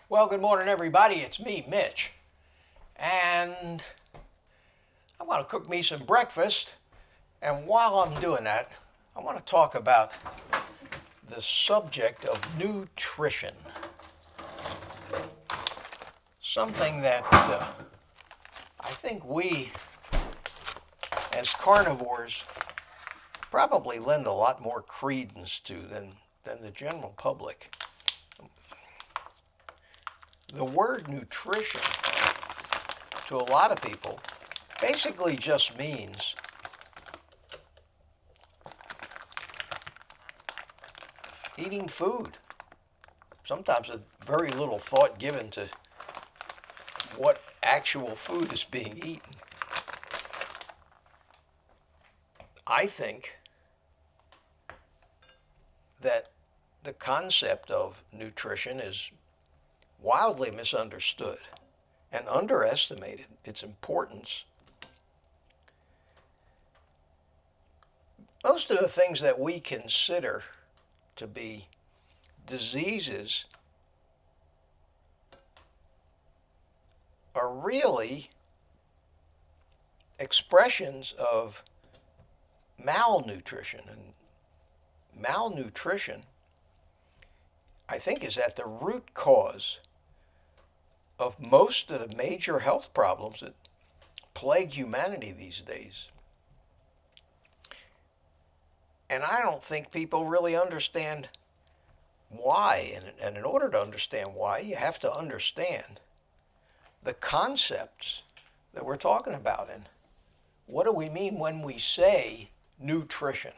Well, good morning, everybody. It's me, Mitch, and I want to cook me some breakfast. And while I'm doing that, I want to talk about the subject of nutrition, something that I think we, as carnivores, probably lend a lot more credence to than the general public. The word nutrition, to a lot of people, basically just means eating food. Sometimes with very little thought given to what actual food is being eaten. I think that the concept of nutrition is wildly misunderstood and underestimated its importance. Most of the things that we consider to be diseases are really expressions of malnutrition. And malnutrition, I think, is at the root cause of most of the major health problems that plague humanity these days. And I don't think people really understand why. And in order to understand why, you have to understand the concepts that we're talking about. And what do we mean when we say nutrition?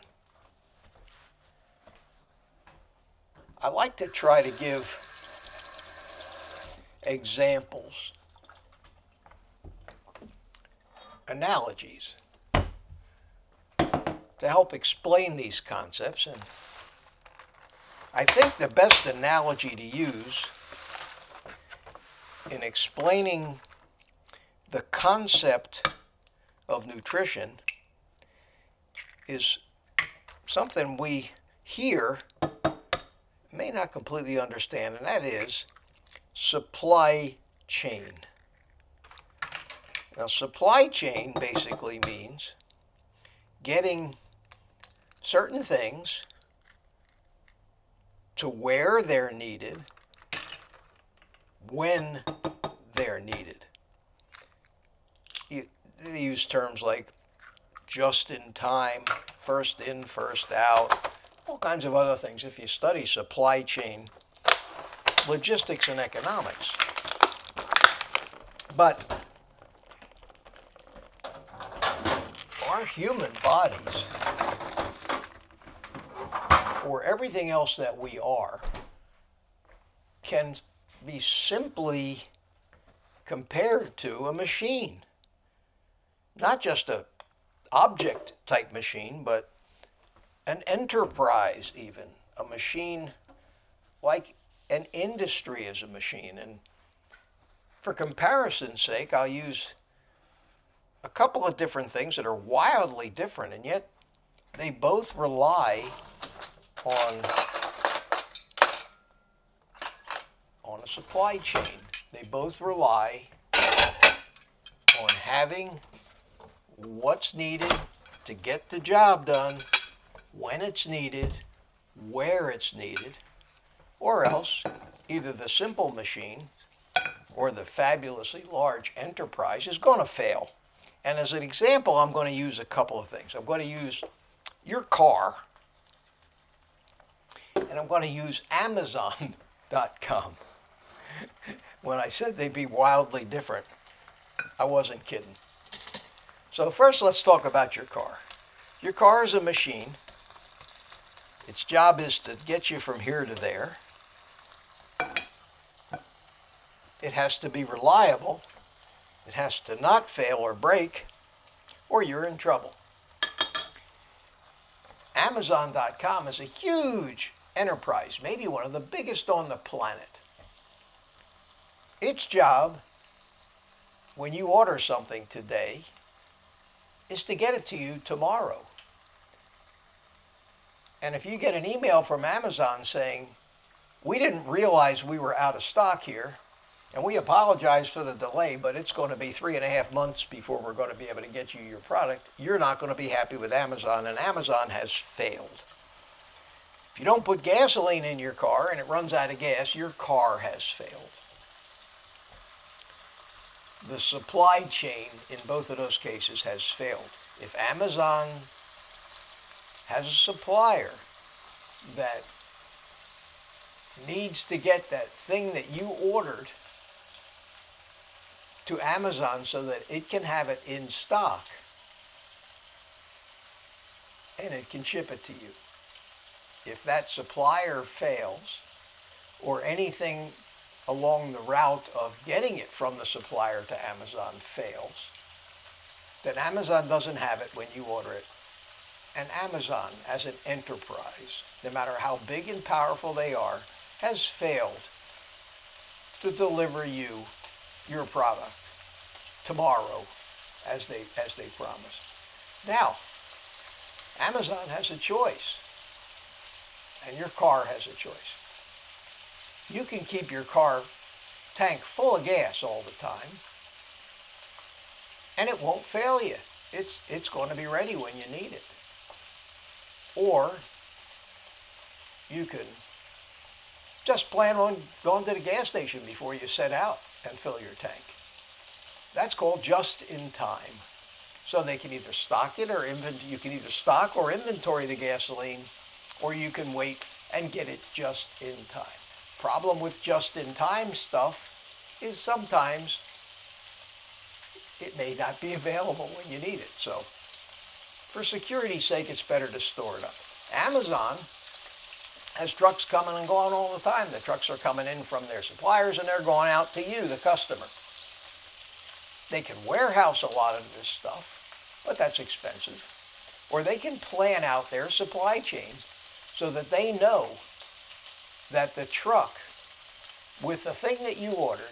I like to try to give examples, analogies, to help explain these concepts. And I think the best analogy to use in explaining the concept of nutrition is something we hear, may not completely understand, and that is supply chain. Now, supply chain basically means getting certain things to where they're needed, when they're needed. They use terms like just in time, first in, first out, all kinds of other things if you study supply chain logistics and economics. But our human bodies, for everything else that we are, can be simply compared to a machine. Not just a object type machine, but an enterprise even. A machine like an industry is a machine. And for comparison's sake, I'll use a couple of different things that are wildly different, and yet they both rely on a supply chain. They both rely on having what's needed to get the job done, when it's needed, where it's needed, or else either the simple machine or the fabulously large enterprise is going to fail. And as an example, I'm going to use a couple of things. I'm going to use your car, and I'm going to use Amazon.com. When I said they'd be wildly different, I wasn't kidding. So first, let's talk about your car. Your car is a machine. Its job is to get you from here to there. It has to be reliable. It has to not fail or break, or you're in trouble. Amazon.com is a huge enterprise, maybe one of the biggest on the planet. Its job, when you order something today, is to get it to you tomorrow. And if you get an email from Amazon saying We didn't realize we were out of stock here, and we apologize for the delay, but it's going to be 3.5 months before we're going to be able to get you your product. You're not going to be happy with Amazon, and Amazon has failed. If you don't put gasoline in your car and it runs out of gas, your car has failed. The supply chain in both of those cases has failed. If Amazon has a supplier that needs to get that thing that you ordered to Amazon so that it can have it in stock and it can ship it to you. If that supplier fails, or anything along the route of getting it from the supplier to Amazon fails, then Amazon doesn't have it when you order it. And Amazon, as an enterprise, no matter how big and powerful they are, has failed to deliver you your product tomorrow as they promised. Now, Amazon has a choice, and your car has a choice. You can keep your car tank full of gas all the time, and it won't fail you. It's going to be ready when you need it. Or you can just plan on going to the gas station before you set out and fill your tank. That's called just in time. So they can either stock it, or you can either stock or inventory the gasoline, or you can wait and get it just in time. Problem with just in time stuff is sometimes it may not be available when you need it. So for security's sake, it's better to store it up. Amazon has trucks coming and going all the time. The trucks are coming in from their suppliers and they're going out to you, the customer. They can warehouse a lot of this stuff, but that's expensive. Or they can plan out their supply chain so that they know that the truck with the thing that you ordered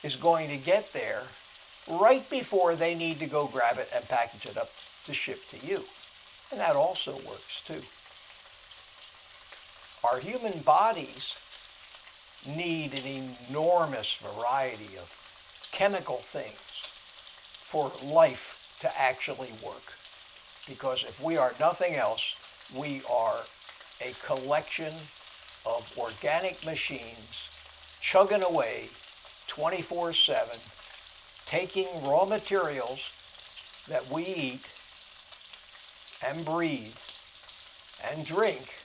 is going to get there right before they need to go grab it and package it up to ship to you. And that also works too. Our human bodies need an enormous variety of chemical things for life to actually work. Because if we are nothing else, we are a collection of organic machines chugging away 24/7, taking raw materials that we eat and breathe and drink,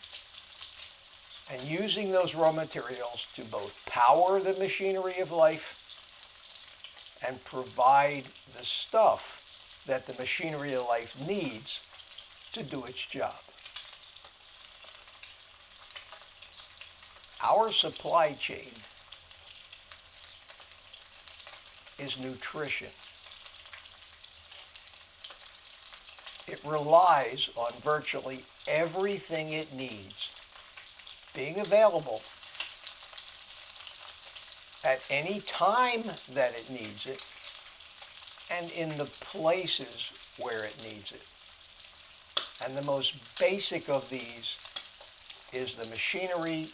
and using those raw materials to both power the machinery of life and provide the stuff that the machinery of life needs to do its job. Our supply chain is nutrition. It relies on virtually everything it needs being available at any time that it needs it and in the places where it needs it. And the most basic of these is the machinery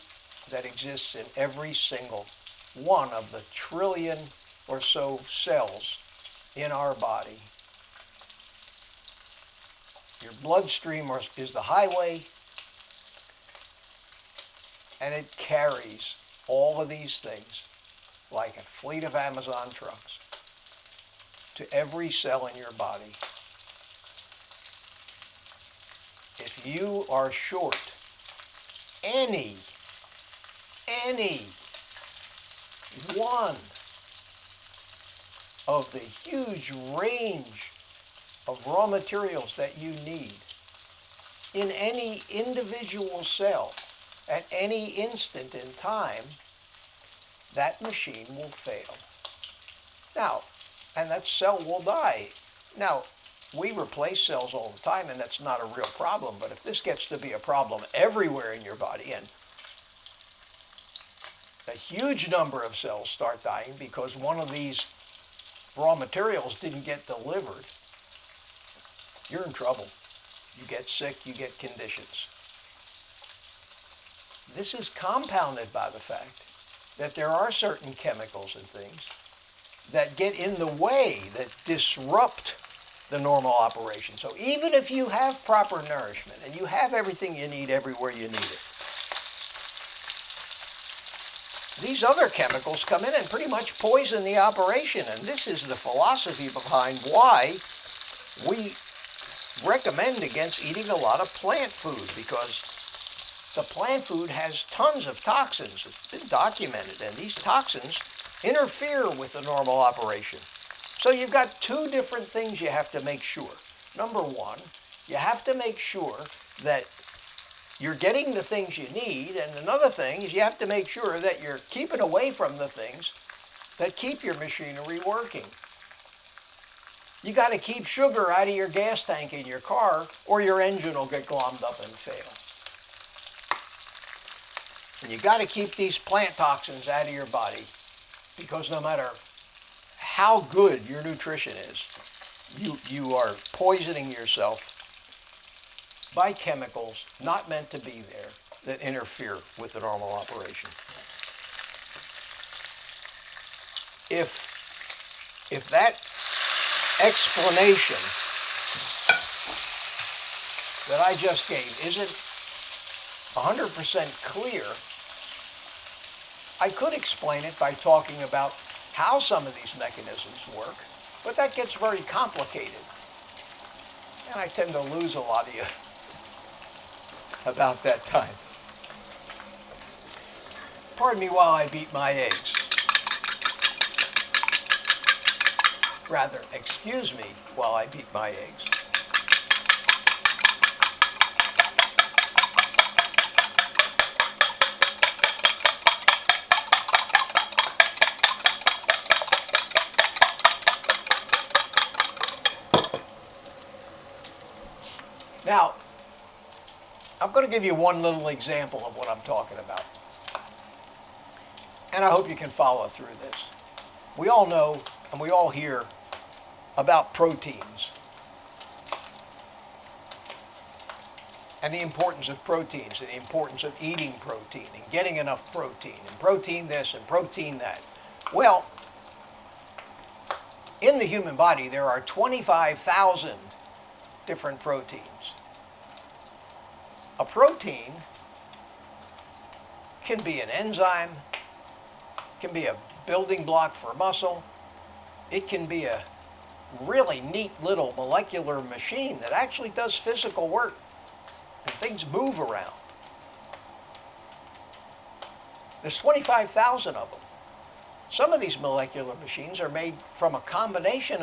that exists in every single one of the trillion or so cells in our body. Your bloodstream is the highway, and it carries all of these things like a fleet of Amazon trucks to every cell in your body. If you are short any one of the huge range of raw materials that you need in any individual cell at any instant in time, that machine will fail. Now, and that cell will die. Now, we replace cells all the time, and that's not a real problem, but if this gets to be a problem everywhere in your body, and a huge number of cells start dying because one of these raw materials didn't get delivered, you're in trouble. You get sick, you get conditions. this is compounded by the fact that there are certain chemicals and things that get in the way, that disrupt the normal operation. So even if you have proper nourishment and you have everything you need everywhere you need it, these other chemicals come in and pretty much poison the operation. And this is the philosophy behind why we recommend against eating a lot of plant food, because the plant food has tons of toxins. It's been documented, and these toxins interfere with the normal operation. So you've got two different things you have to make sure. Number one, you have to make sure that you're getting the things you need, and another thing is you have to make sure that you're keeping away from the things that keep your machinery working. You got to keep sugar out of your gas tank in your car, or your engine will get glommed up and fail. And you got to keep these plant toxins out of your body, because no matter how good your nutrition is, you are poisoning yourself by chemicals not meant to be there that interfere with the normal operation. If that explanation that I just gave isn't 100% clear, I could explain it by talking about how some of these mechanisms work, but that gets very complicated. And I tend to lose a lot of you about that time. Pardon me while I beat my eggs. Rather, excuse me while I beat my eggs. Now, I'm going to give you one little example of what I'm talking about. And I hope you can follow through this. We all know and we all hear about proteins and the importance of proteins and the importance of eating protein and getting enough protein and protein this and protein that. Well, in the human body there are 25,000 different proteins. A protein can be an enzyme, can be a building block for muscle, it can be a really neat little molecular machine that actually does physical work and things move around. There's 25,000 of them. Some of these molecular machines are made from a combination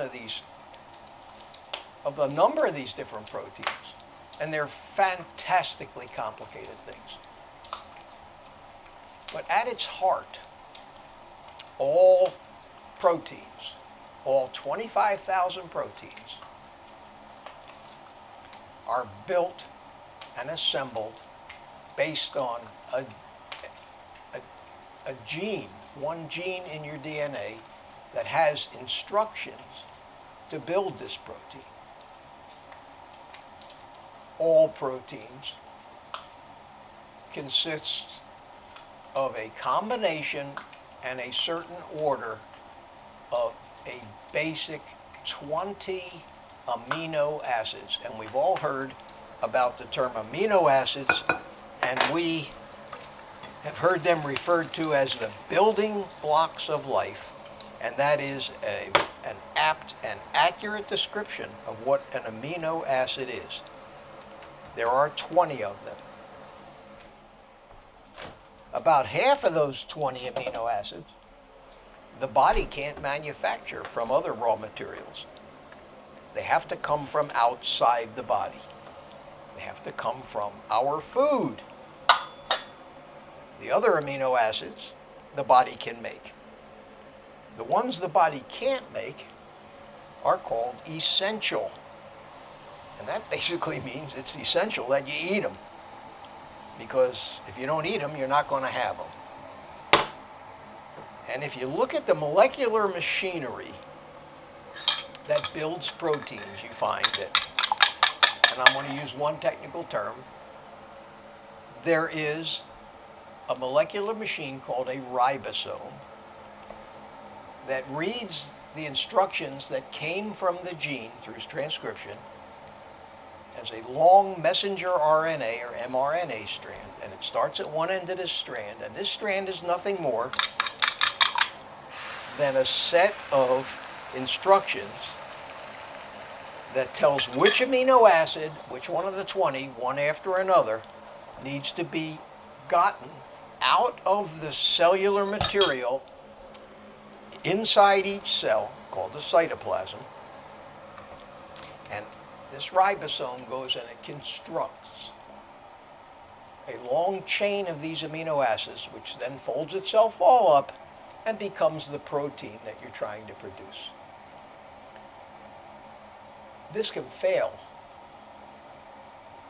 of a number of these different proteins. And they're fantastically complicated things. But at its heart, all proteins, all 25,000 proteins, are built and assembled based on a gene, one gene in your DNA that has instructions to build this protein. All proteins consist of a combination and a certain order of a basic 20 amino acids. And we've all heard about the term amino acids, and we have heard them referred to as the building blocks of life. And that is an apt and accurate description of what an amino acid is. There are 20 of them. About half of those 20 amino acids, the body can't manufacture from other raw materials. They have to come from outside the body. They have to come from our food. The other amino acids, the body can make. The ones the body can't make are called essential. And that basically means it's essential that you eat them. Because if you don't eat them, you're not going to have them. And if you look at the molecular machinery that builds proteins, you find that, and I'm going to use one technical term, there is a molecular machine called a ribosome that reads the instructions that came from the gene through transcription as a long messenger RNA or mRNA strand, and it starts at one end of this strand, and this strand is nothing more than a set of instructions that tells which amino acid, which one of the 20, one after another, needs to be gotten out of the cellular material inside each cell, called the cytoplasm. And this ribosome goes and it constructs a long chain of these amino acids, which then folds itself all up and becomes the protein that you're trying to produce. This can fail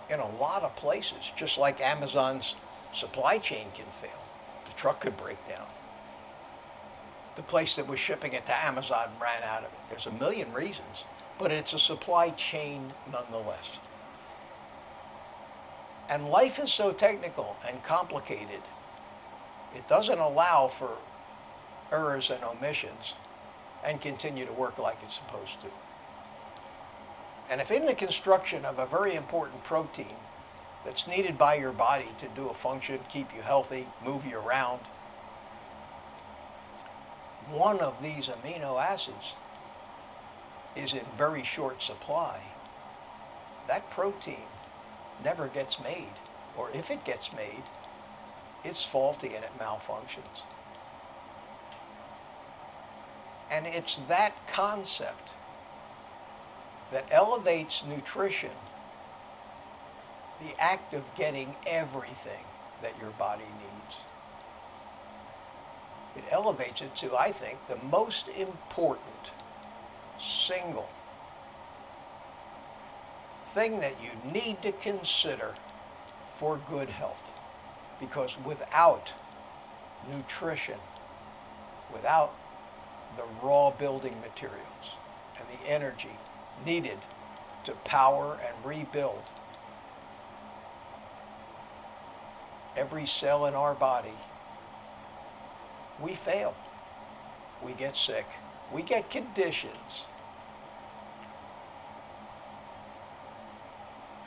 in a lot of places, just like Amazon's supply chain can fail. The truck could break down. The place that was shipping it to Amazon ran out of it. There's a million reasons, but it's a supply chain nonetheless. And life is so technical and complicated, it doesn't allow for errors and omissions and continue to work like it's supposed to. And if in the construction of a very important protein that's needed by your body to do a function, keep you healthy, move you around, one of these amino acids is in very short supply, that protein never gets made. Or if it gets made, it's faulty and it malfunctions. And it's that concept that elevates nutrition, the act of getting everything that your body needs. It elevates it to, I think, the most important single thing that you need to consider for good health. Because without nutrition, without the raw building materials and the energy needed to power and rebuild every cell in our body, we fail. We get sick. We get conditions.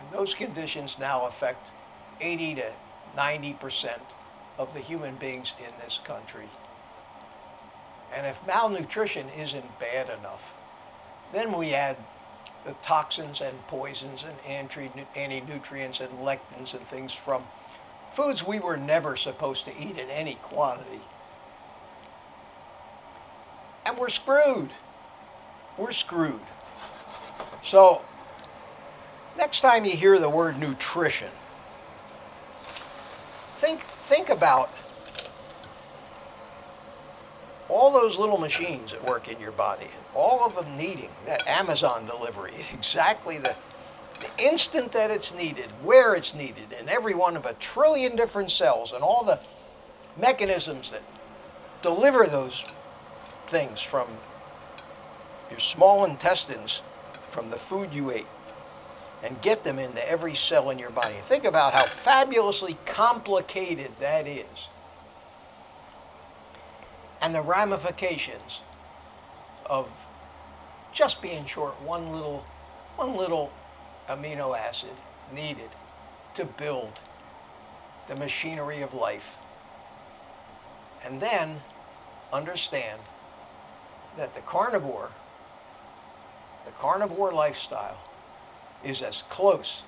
And those conditions now affect 80 to 90% of the human beings in this country. And if malnutrition isn't bad enough, then we add the toxins and poisons and anti-nutrients and lectins and things from foods we were never supposed to eat in any quantity. And we're screwed. We're screwed. So, next time you hear the word nutrition, think about all those little machines that work in your body, and all of them needing that Amazon delivery, exactly the instant that it's needed, where it's needed, in every one of 1 trillion different cells, and all the mechanisms that deliver those things from your small intestines, from the food you ate, and get them into every cell in your body. Think about how fabulously complicated that is. And the ramifications of just being short one little amino acid needed to build the machinery of life. And then understand that the carnivore lifestyle is as close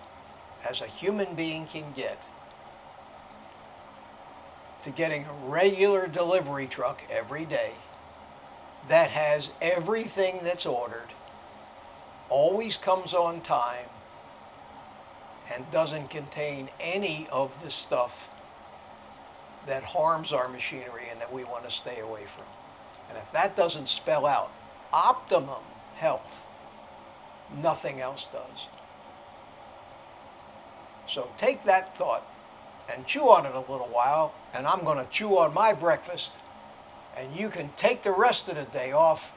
as a human being can get to getting a regular delivery truck every day that has everything that's ordered, always comes on time, and doesn't contain any of the stuff that harms our machinery and that we want to stay away from. And if that doesn't spell out optimum health, nothing else does. So take that thought and chew on it a little while, and I'm going to chew on my breakfast, and you can take the rest of the day off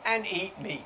and eat meat.